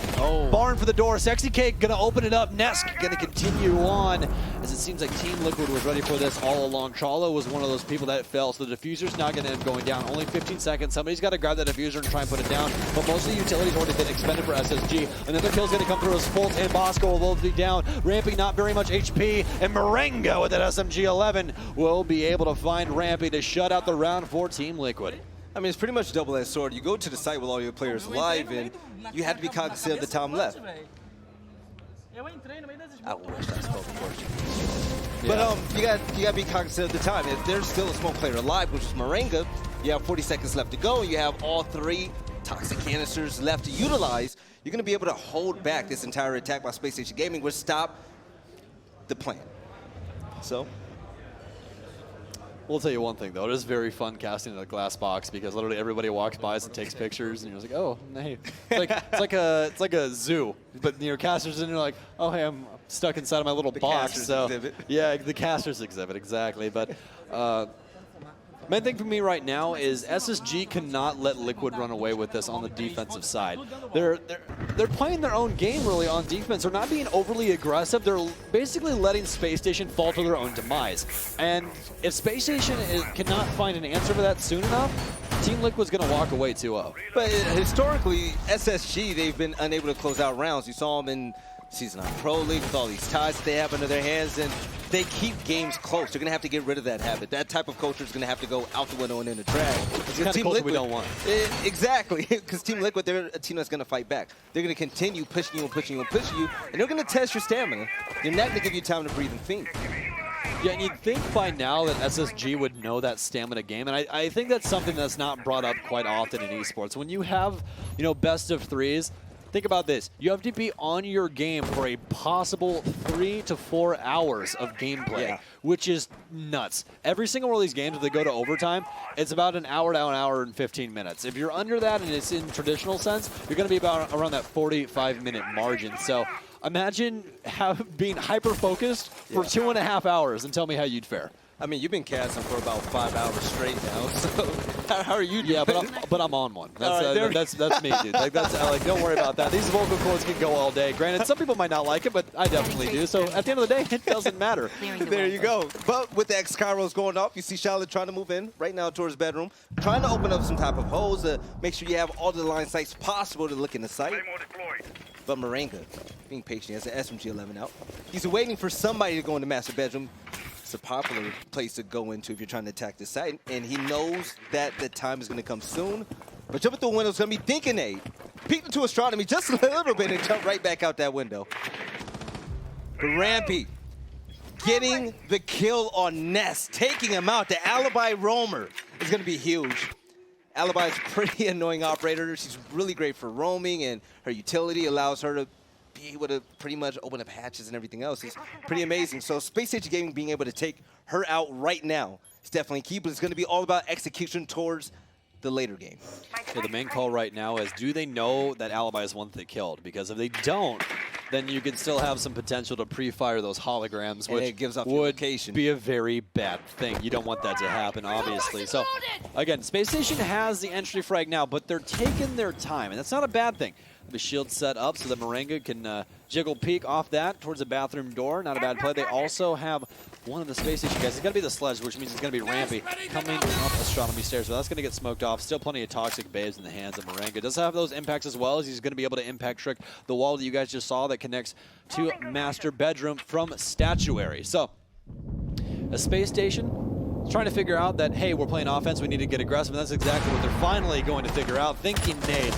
Barn for the door. Sexy Cake going to open it up. Nesk going to continue on, as it seems like Team Liquid was ready for this all along. Chala was one of those people that fell, so the diffuser's not going to end up going down. Only 15 seconds. Somebody's got to grab that diffuser and try and put it down, but most of the utility's already been expended for SSG. Another kill's going to come through as Fultz and Bosco will both be down. Rampy not very much HP, and Marengo with that SMG-11 will be able to find Rampy to shut out the round for Team Liquid. I mean, it's pretty much a double-edged sword. You go to the site with all your players live, and you have to be cognizant of the time left. I wish I spoke Portuguese. But you got to be cognizant of the time. If there's still a smoke player alive, which is Marenga, you have 40 seconds left to go. You have all 3 toxic canisters left to utilize. You're going to be able to hold back this entire attack by Spacestation Gaming, which stop the plan. So we'll tell you one thing, though. It is very fun casting in a glass box, because literally everybody walks by us and takes pictures, and you're just like, oh, hey. It's like a zoo, but your casters, and you're like, oh, hey, I'm stuck inside of my little box. So exhibit. Yeah, the casters exhibit, exactly. But main thing for me right now is SSG cannot let Liquid run away with this on the defensive side. They're playing their own game really on defense. They're not being overly aggressive. They're basically letting Space Station fall to their own demise. And if Space Station cannot find an answer for that soon enough, Team Liquid's going to walk away 2-0. But historically, SSG, they've been unable to close out rounds. You saw them in Season 9 Pro League with all these ties that they have under their hands, and they keep games close. They're going to have to get rid of that habit. That type of culture is going to have to go out the window and in the trash. It's the kind of culture we don't want. Exactly, because Team Liquid, they're a team that's going to fight back. They're going to continue pushing you and pushing you and pushing you, and they're going to test your stamina. They're not going to give you time to breathe and think. Yeah, and you'd think by now that SSG would know that stamina game, and I think that's something that's not brought up quite often in esports. When you have, best of 3s, think about this. You have to be on your game for a possible 3 to 4 hours of gameplay, which is nuts. Every single one of these games, if they go to overtime, it's about an hour to an hour and 15 minutes. If you're under that and it's in traditional sense, you're going to be about around that 45-minute margin. So imagine being hyper-focused for 2.5 hours and tell me how you'd fare. I mean, you've been casting for about 5 hours straight now, so how are you doing? Yeah, but I'm on one. That's me, dude. Don't worry about that. These vocal cords can go all day. Granted, some people might not like it, but I definitely do. So at the end of the day, it doesn't matter. There you go. But with the X-Kairos going off, you see Charlotte trying to move in right now towards bedroom, trying to open up some type of holes to make sure you have all the line sights possible to look in the site. But Marenga, being patient, he has an SMG-11 out. He's waiting for somebody to go in the master bedroom. It's a popular place to go into if you're trying to attack the site, and he knows that the time is going to come soon. But jumping through a window is going to be thinking Nade. Peeked into astronomy just a little bit and jumped right back out that window. But Rampy getting the kill on Nest, taking him out. The Alibi Roamer is going to be huge. Alibi is a pretty annoying operator. She's really great for roaming, and her utility allows her to be able to pretty much open up hatches and everything else. Is pretty amazing. So Spacestation Gaming being able to take her out right now is definitely key, but it's going to be all about execution towards the later game. So the main call right now is, do they know that Alibi is one that they killed? Because if they don't, then you can still have some potential to pre-fire those holograms, And which it gives off your would location. be a very bad thing. You don't want that to happen, obviously. So, again, Space Station has the entry frag now, but they're taking their time, and that's not a bad thing. The shield set up so that Moringa can jiggle peek off that towards the bathroom door. Not a bad play. They also have one of the Space Station guys. It's going to be the Sledge, which means it's going to be Rampy coming up Astronomy Stairs. So that's going to get smoked off. Still plenty of toxic babes in the hands of Moringa. Does have those impacts as well, as he's going to be able to impact trick the wall that you guys just saw that connects to Master Bedroom from Statuary. So a Space Station trying to figure out that, hey, we're playing offense, we need to get aggressive, and that's exactly what they're finally going to figure out. Thinking Nade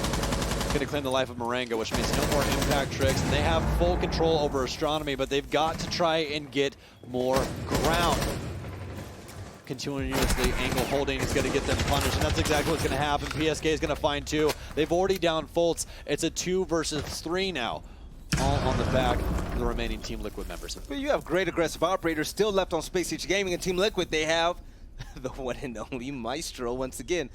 going to claim the life of Moringa, which means no more impact tricks. And they have full control over Astronomy, but they've got to try and get more ground. Continuously angle holding is going to get them punished, and that's exactly what's going to happen. PSK is going to find 2. They've already downed Fultz. It's a 2 versus 3 now, all on the back of the remaining Team Liquid members. But you have great aggressive operators still left on Spacestation Gaming and Team Liquid. They have the one and only Maestro once again.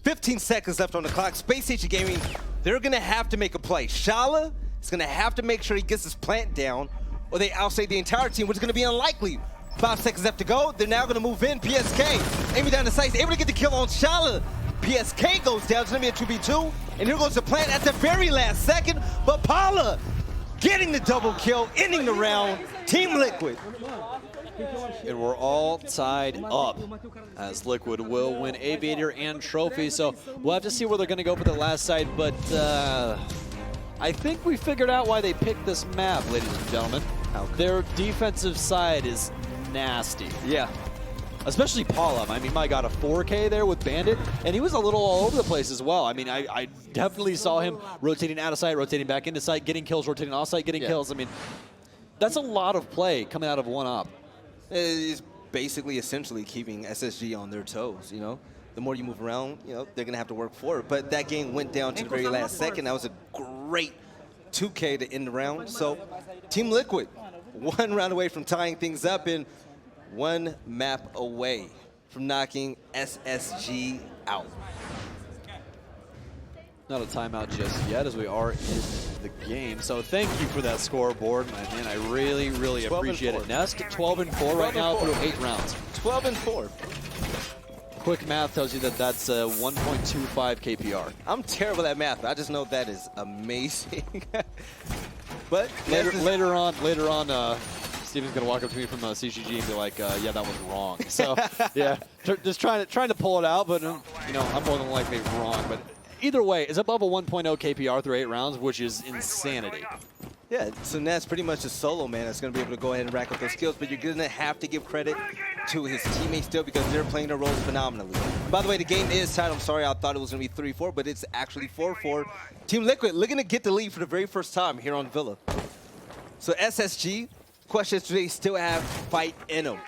15 seconds left on the clock. Spacestation Gaming, they're going to have to make a play. Shala is going to have to make sure he gets his plant down, or they outsave the entire team, which is going to be unlikely. 5 seconds left to go. They're now going to move in. PSK aiming down the sights, able to get the kill on Shala. PSK goes down. It's going to be a 2v2. And here goes the plant at the very last second. But Paula getting the double kill, ending the round. Team Liquid. And we're all tied up, as Liquid will win Aviator and Trophy. So we'll have to see where they're going to go for the last side. But I think we figured out why they picked this map, ladies and gentlemen. Their defensive side is nasty. Yeah. Especially Paula. I mean, my God, a 4K there with Bandit, and he was a little all over the place as well. I mean, I definitely saw him rotating out of sight, rotating back into sight, getting kills, rotating off sight, getting kills. I mean, that's a lot of play coming out of one op. It's basically essentially keeping SSG on their toes, you know? The more you move around, you know, they're going to have to work for it. But that game went down to the very last second. That was a great 2K to end the round. So Team Liquid, 1 round away from tying things up and 1 map away from knocking SSG out. Not a timeout just yet, as we are in the game. So thank you for that scoreboard, my man. I really, really appreciate it. Nest 12-4 right now through 8 rounds. 12-4. Quick math tells you that that's 1.25 KPR. I'm terrible at math. I just know that is amazing. But later on, Steven's gonna walk up to me from CCG and be like, "Yeah, that was wrong." So yeah, just trying to pull it out, but you know, I'm more than likely wrong. But either way, it's above a 1.0 KPR through 8 rounds, which is insanity. Yeah, so Ness pretty much a solo man that's going to be able to go ahead and rack up those skills, but you're going to have to give credit to his teammates still because they're playing their roles phenomenally. And by the way, the game is tied. I'm sorry, I thought it was going to be 3-4, but it's actually 4-4. Team Liquid looking to get the lead for the very first time here on Villa. So SSG, question is, do they still have fight in them?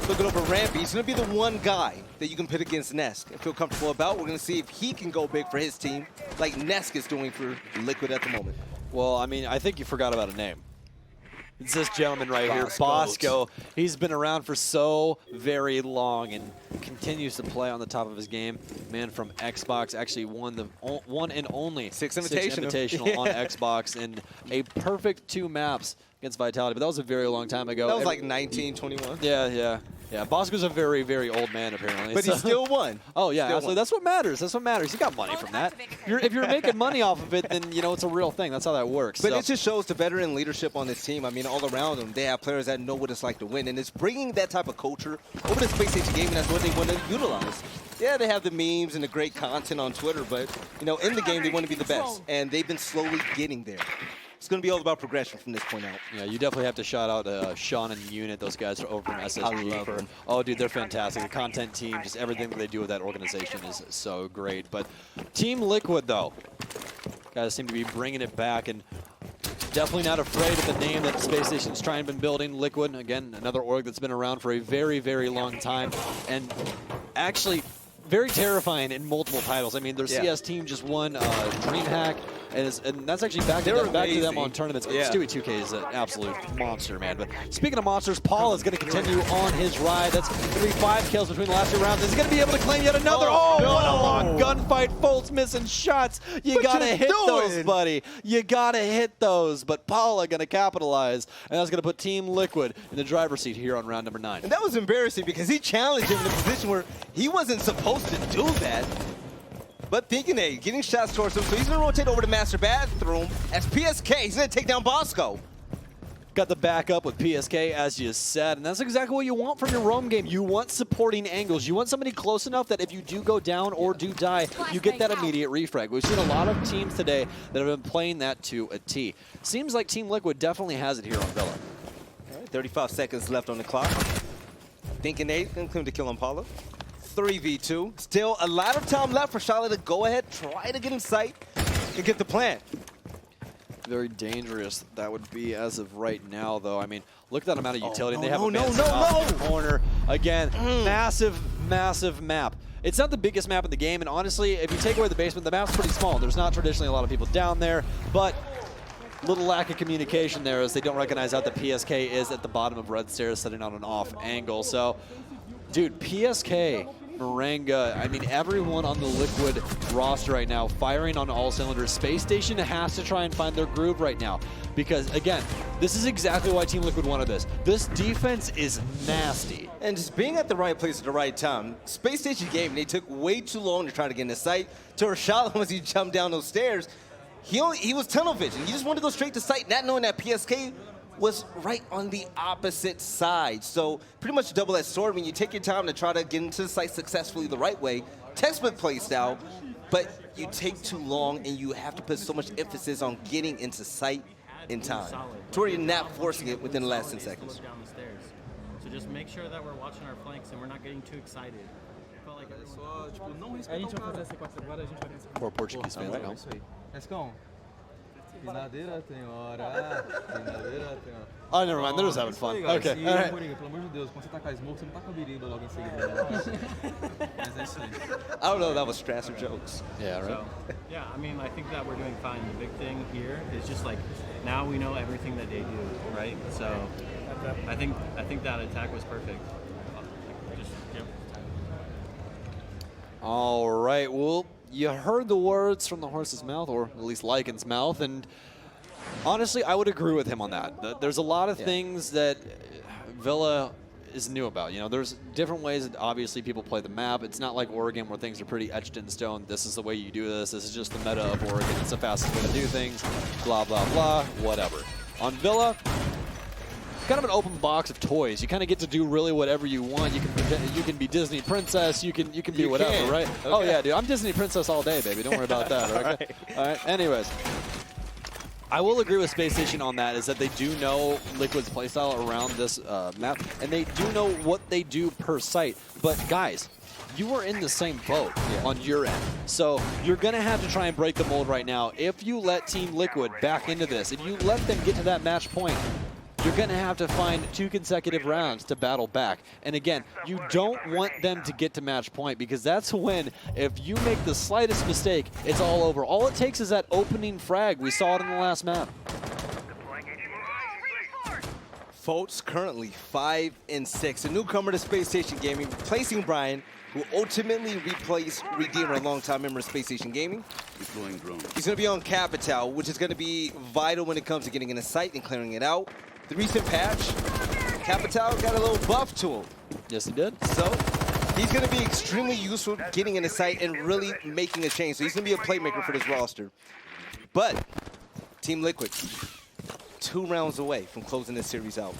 Looking over Rampy, he's going to be the one guy that you can pit against Nesk and feel comfortable about. We're going to see if he can go big for his team like Nesk is doing for Liquid at the moment. Well, I mean, I think you forgot about a name. It's this gentleman right here, Bosco. Bosco. He's been around for so very long and continues to play on the top of his game. Man from Xbox actually won the one and only Six Invitational on Xbox in a perfect 2 maps against Vitality. But that was a very long time ago. That was like 19, 21. Yeah. Bosco's a very, very old man, apparently. But he still won. Oh, yeah, Still absolutely. won. That's what matters. That's what matters. He got money from that. If you're making money off of it, then, you know, it's a real thing. That's how that works. But it just shows the veteran leadership on this team. I mean, all around them, they have players that know what it's like to win. And it's bringing that type of culture over to Spacestation Gaming. That's what they want to utilize. Yeah, they have the memes and the great content on Twitter, but, you know, in the game, they want to be the best. And they've been slowly getting there. It's going to be all about progression from this point out. Yeah, you definitely have to shout out Sean and Unit. Those guys are over from SSG. Oh, dude, they're fantastic. The content team, just everything that they do with that organization is so great. But Team Liquid, though, guys seem to be bringing it back and definitely not afraid of the name that Space Station's trying to been building. Liquid, again, another org that's been around for a very, very long time. And actually very terrifying in multiple titles. I mean, their CS team just won DreamHack. and that's actually back to them on tournaments. Yeah. Stewie 2K is an absolute monster, man. But speaking of monsters, Paul is going to continue on his ride. That's going to be 5 kills between the last 2 rounds. Is he going to be able to claim yet another? Oh, no. what a long gunfight. Foltz missing shots. You got to hit those, buddy. You got to hit those. But Paula going to capitalize, and that's going to put Team Liquid in the driver's seat here on round number 9. And that was embarrassing because he challenged him in a position where he wasn't supposed to do that. But Thinking A getting shots towards him, so he's going to rotate over to Master Bathroom as PSK. He's going to take down Bosco. Got the backup with PSK, as you said, and that's exactly what you want from your roam game. You want supporting angles. You want somebody close enough that if you do go down or do die, you get that immediate refrag. We've seen a lot of teams today that have been playing that to a T. Seems like Team Liquid definitely has it here on Villa. All right, 35 seconds left on the clock. Thinking A going to claim the kill on Paula. 3v2. Still a lot of time left for Charlotte to go ahead, try to get in sight, and get the plant. Very dangerous that would be as of right now, though. I mean, look at that amount of utility. No, they have no, a no, man no, off no. the corner. Again, massive, massive map. It's not the biggest map in the game, and honestly, if you take away the basement, the map's pretty small. There's not traditionally a lot of people down there, but little lack of communication there as they don't recognize out that PSK is at the bottom of red stairs setting on an off angle. So, dude, PSK, Moringa, I mean, everyone on the Liquid roster right now firing on all cylinders. Spacestation has to try and find their groove right now because, again, this is exactly why Team Liquid wanted this. This defense is nasty. And just being at the right place at the right time. Spacestation Gaming, they took way too long to try to get in the sight. To Rashala, once he jumped down those stairs, he was tunnel vision. He just wanted to go straight to sight, not knowing that PSK was right on the opposite side. So pretty much double that sword when you take your time to try to get into the site successfully the right way. Textbook play style, but you take too long and you have to put so much emphasis on getting into sight in time. To where you're not forcing it within the last 10 seconds. Down the stairs. So just make sure that we're watching our flanks and we're not getting too excited. I felt like A gente vai fazer a sequência agora, a gente vai ver essa Poor Portuguese fans, É isso aí. Rescão. Pinadeira tem hora. Pinadeira tem hora. Oh, never mind. They're just having fun. Okay. E, All right. Moringa, pelo amor de Deus, quando você tacar smoke, você não taca biriba logo em seguida. Mas é isso aí. I don't know if that was Strasser jokes. Yeah, right. So, yeah, I mean, I think that we're doing fine. The big thing here is just like, now we know everything that they do, right? So, I think that attack was perfect. Just, yep. All right, well, you heard the words from the horse's mouth, or at least Lycan's mouth, and honestly, I would agree with him on that. There's a lot of things that Villa is new about. You know, there's different ways that obviously people play the map. It's not like Oregon where things are pretty etched in stone. This is the way you do this. This is just the meta of Oregon. It's the fastest way to do things, blah, blah, blah, whatever. On Villa, kind of an open box of toys. You kind of get to do really whatever you want. You can be Disney princess. You can be whatever, right? Okay. Oh yeah, dude. I'm Disney princess all day, baby. Don't worry about that. Okay? All right. Anyways, I will agree with Spacestation on that. Is that they do know Liquid's playstyle around this map, and they do know what they do per site. But guys, you are in the same boat on your end. So you're going to have to try and break the mold right now. If you let Team Liquid back into this, if you let them get to that match point, you're going to have to find 2 consecutive rounds to battle back. And again, you don't want them to get to match point because that's when, if you make the slightest mistake, it's all over. All it takes is that opening frag. We saw it in the last map. Foltz currently 5 and 6. A newcomer to Space Station Gaming, replacing Brian, who ultimately replaced Redeemer, a longtime member of Space Station Gaming. Deploying drone. He's going to be on Capital, which is going to be vital when it comes to getting in a site and clearing it out. The recent patch, Capital got a little buff to him. Yes, he did. So he's going to be extremely useful getting in a site and really making a change. So he's going to be a playmaker for this roster. But Team Liquid, 2 rounds away from closing this series out.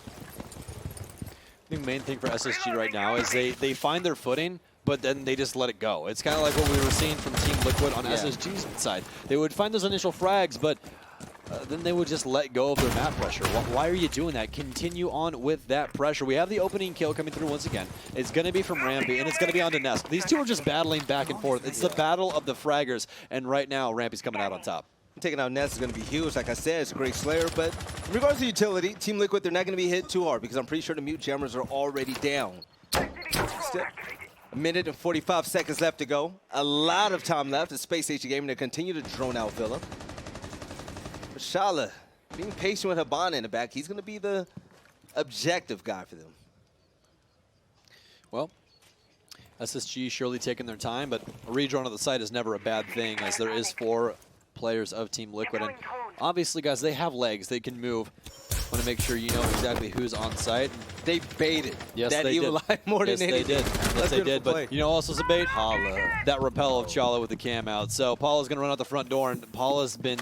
The main thing for SSG right now is they find their footing, but then they just let it go. It's kind of like what we were seeing from Team Liquid on SSG's side. They would find those initial frags, but then they would just let go of their map pressure. Why are you doing that? Continue on with that pressure. We have the opening kill coming through once again. It's going to be from Rampy, and it's going to be on to Nest. These two are just battling back and forth. It's the battle of the fraggers, and right now, Rampy's coming out on top. Taking out Nest is going to be huge. Like I said, it's a great Slayer. But in regards to utility, Team Liquid, they're not going to be hit too hard because I'm pretty sure the mute jammers are already down. Still, 1 minute and 45 seconds left to go. A lot of time left. The Space Station Gaming to continue to drone out Villa. Shala being patient with Habana in the back. He's going to be the objective guy for them. Well, SSG surely taking their time, but a redraw on the site is never a bad thing, as there is 4 players of Team Liquid. And obviously, guys, they have legs. They can move. Want to make sure you know exactly who's on site. They baited Yes, that they evil did. eye more Yes, than they anything. did. Yes, they did. Play. But you know, also a bait. That rappel of Chala with the cam out. So Paula's going to run out the front door, and Paula's been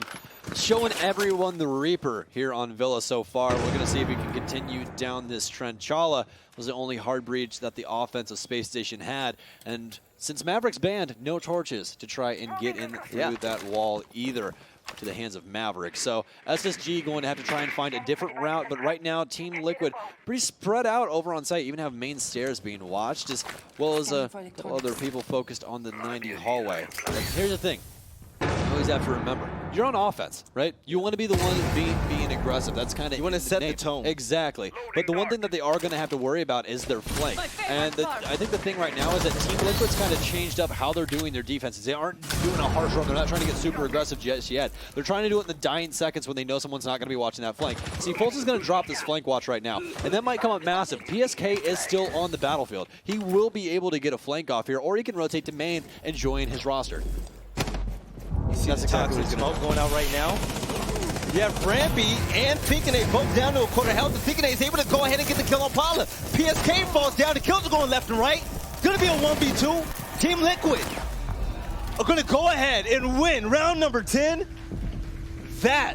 showing everyone the Reaper here on Villa so far. We're going to see if we can continue down this trend. Chala was the only hard breach that the offense of Space Station had, and since Maverick's banned, no torches to try and get in through that wall either to the hands of Maverick. So SSG going to have to try and find a different route, but right now Team Liquid pretty spread out over on site, even have main stairs being watched, as well as other people focused on the 90 hallway. And here's the thing. You always have to remember, you're on offense, right? You want to be the one being aggressive. That's kind of you want to set the tone. Exactly. But the one thing that they are going to have to worry about is their flank. And I think the thing right now is that Team Liquid's kind of changed up how they're doing their defenses. They aren't doing a harsh run. They're not trying to get super aggressive just yet. They're trying to do it in the dying seconds when they know someone's not going to be watching that flank. See, Pulse is going to drop this flank watch right now, and that might come up massive. PSK is still on the battlefield. He will be able to get a flank off here, or he can rotate to main and join his roster. You see That's the exactly toxic smoke going out right now. You have Rampy and Pinkane both down to a quarter health. And Pinkane is able to go ahead and get the kill on Paula. PSK falls down. The kills are going left and right. It's going to be a 1v2. Team Liquid are going to go ahead and win round number 10. That,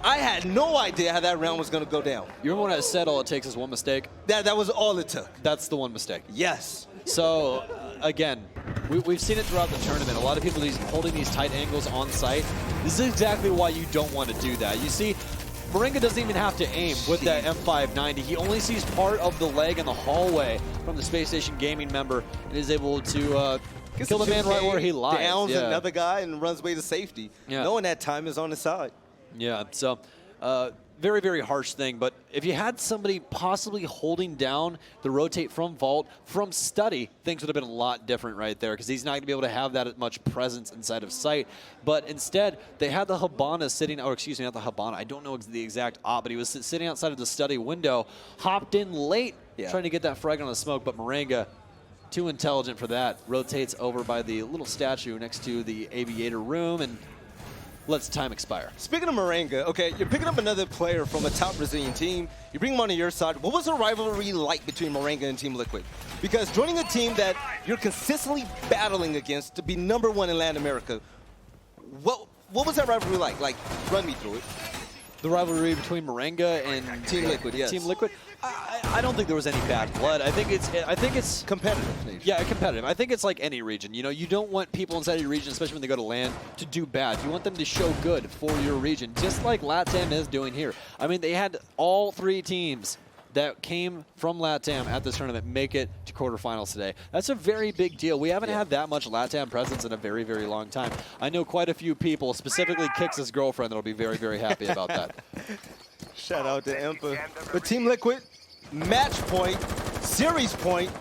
I had no idea how that round was going to go down. You remember when I said all it takes is one mistake? That was all it took. That's the one mistake. Yes. So, again, we've seen it throughout the tournament. A lot of people holding these tight angles on site. This is exactly why you don't want to do that. You see, Moringa doesn't even have to aim with that M590. He only sees part of the leg in the hallway from the Space Station Gaming member and is able to kill the man right where he lies. Downs another guy and runs away to safety, knowing that time is on his side. Yeah, so very, very harsh thing. But if you had somebody possibly holding down the rotate from Vault, from Study, things would have been a lot different right there, because he's not going to be able to have that much presence inside of sight. But instead, they had the Habana sitting, or excuse me, not the Habana, I don't know the exact op, but he was sitting outside of the Study window, hopped in late, trying to get that frag on the smoke, but Moringa, too intelligent for that, rotates over by the little statue next to the aviator room, and lets time expire. Speaking of Moringa, okay, you're picking up another player from a top Brazilian team. You bring him onto your side. What was the rivalry like between Moringa and Team Liquid? Because joining a team that you're consistently battling against to be #1 in Latin America, what was that rivalry like? Like, run me through it. The rivalry between Moringa and Team Liquid, yes. Team Liquid. I don't think there was any bad blood. I think it's competitive. Yeah, competitive. I think it's like any region. You know, you don't want people inside your region, especially when they go to LAN, to do bad. You want them to show good for your region, just like LATAM is doing here. I mean, they had all 3 teams that came from LATAM at this tournament make it to quarterfinals today. That's a very big deal. We haven't had that much LATAM presence in a very, very long time. I know quite a few people, specifically Kix's girlfriend, that'll be very, very happy about that. Shout out to Impa. But Team Liquid, match point, series point.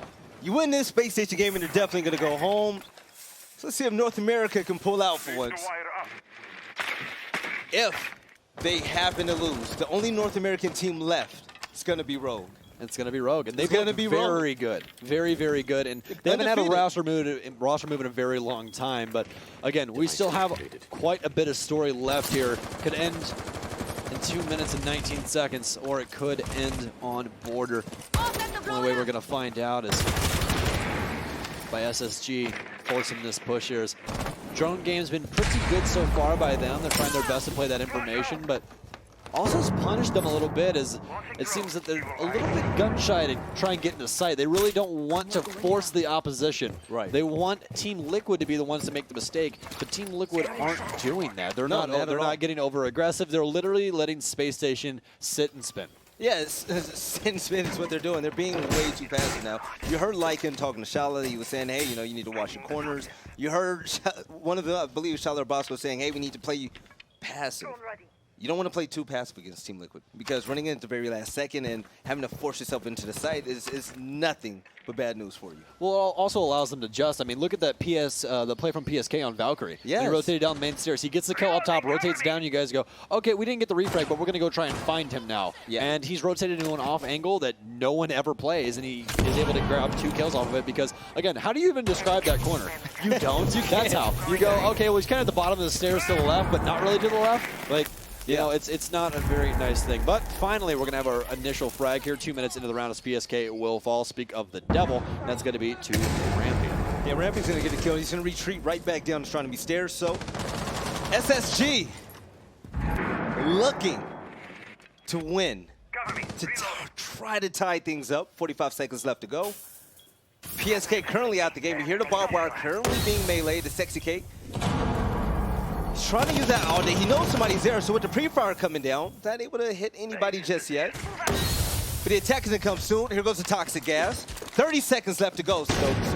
You win this Space Station game and you're definitely going to go home. So let's see if North America can pull out for once. If they happen to lose, the only North American team left is going to be Rogue. It's going to be Rogue. And they've been very good. Very, very good. And they haven't had a roster move in a very long time. But, again, we still have quite a bit of story left here. Could end in 2 minutes and 19 seconds, or it could end on border. The only way we're going to find out is by SSG forcing this push here. Drone game's been pretty good so far by them. They're trying their best to play that information, but also has punished them a little bit, as it seems that they're a little bit gun-shy to try and get into sight. They really don't want to force the opposition. Right. They want Team Liquid to be the ones to make the mistake, but Team Liquid aren't doing that. They're not getting over-aggressive. They're literally letting Space Station sit and spin. Yeah, sit and spin is what they're doing. They're being way too passive now. You heard Lycan talking to Shala. He was saying, hey, you know, you need to watch your corners. You heard one of the, I believe Shala or Bosco saying, hey, we need to play you passive. you don't want to play too passive against Team Liquid because running in at the very last second and having to force yourself into the site is nothing but bad news for you. Well, it also allows them to adjust. I mean, look at that the play from PSK on Valkyrie. Yes. He rotated down the main stairs. He gets the kill up top, rotates down. You guys go, okay, we didn't get the refrag, but we're going to go try and find him now. Yeah. And he's rotated into an off angle that no one ever plays, and he is able to grab 2 kills off of it because, again, how do you even describe that corner? You don't. That's how. You go, okay, well, he's kind of at the bottom of the stairs to the left, but not really to the left. Like, you know, it's not a very nice thing. But finally, we're going to have our initial frag here. 2 minutes into the round as PSK will fall. Speak of the devil, that's going to be to Rampion. Yeah, Rampion's going to get the kill. He's going to retreat right back down to trying to be stairs. So, SSG looking to win, to try to tie things up. 45 seconds left to go. PSK currently out the game. You hear the barbed wire currently being meleeed. The Sexy Cake. He's trying to use that all day. He knows somebody's there, so with the pre-fire coming down, not able to hit anybody just yet. But the attack is going to come soon. Here goes the toxic gas. 30 seconds left to go, Stokes.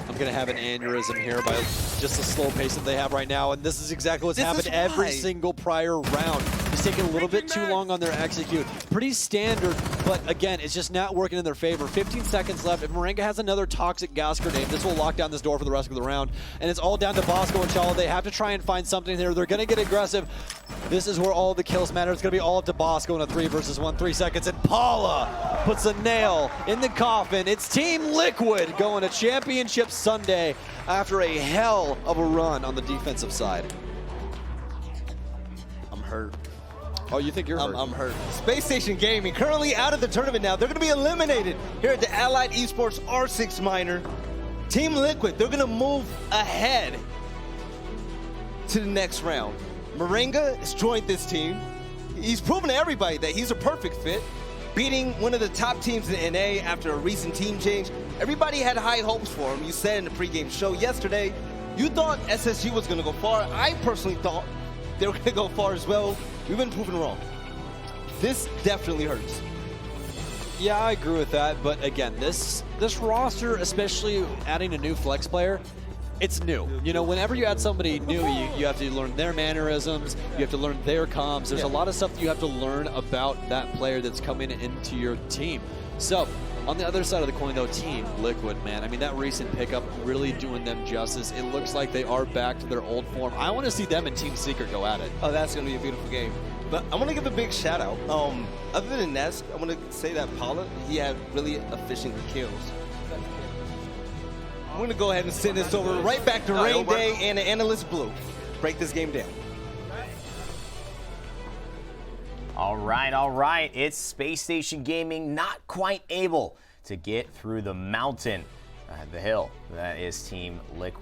I'm going to have an aneurysm here by just the slow pace that they have right now, and this is exactly what's happened every single prior round. It's taking a little bit too long on their execute. Pretty standard, but again, it's just not working in their favor. 15 seconds left. If Moringa has another toxic gas grenade, this will lock down this door for the rest of the round, and it's all down to Bosco and Chala. They have to try and find something here. They're going to get aggressive. This is where all the kills matter. It's going to be all up to Bosco in a 3 versus 1, 3 seconds, and Paula puts a nail in the coffin. It's Team Liquid going to Championship Sunday after a hell of a run on the defensive side. I'm hurt. Oh, you think you're hurt? I'm hurt. Spacestation Gaming currently out of the tournament now. They're going to be eliminated here at the Allied Esports R6 Minor. Team Liquid, they're going to move ahead to the next round. Moringa has joined this team. He's proven to everybody that he's a perfect fit, beating one of the top teams in NA after a recent team change. Everybody had high hopes for him. You said in the pregame show yesterday, you thought SSG was going to go far. I personally thought they were going to go far as well. We've been proven wrong. This definitely hurts. Yeah, I agree with that, but again, this roster, especially adding a new flex player, it's new. You know, whenever you add somebody new, you have to learn their mannerisms, you have to learn their comms. There's a lot of stuff that you have to learn about that player that's coming into your team. So, on the other side of the coin, though, Team Liquid, man. I mean, that recent pickup really doing them justice. It looks like they are back to their old form. I want to see them and Team Secret go at it. Oh, that's going to be a beautiful game. But I want to give a big shout out. Other than Ness, I want to say that Paula, he had really efficient kills. I'm going to go ahead and send this over right back to Rain Day and the Analyst Blue. Break this game down. All right. It's Spacestation Gaming not quite able to get through the mountain, the hill. That is Team Liquid.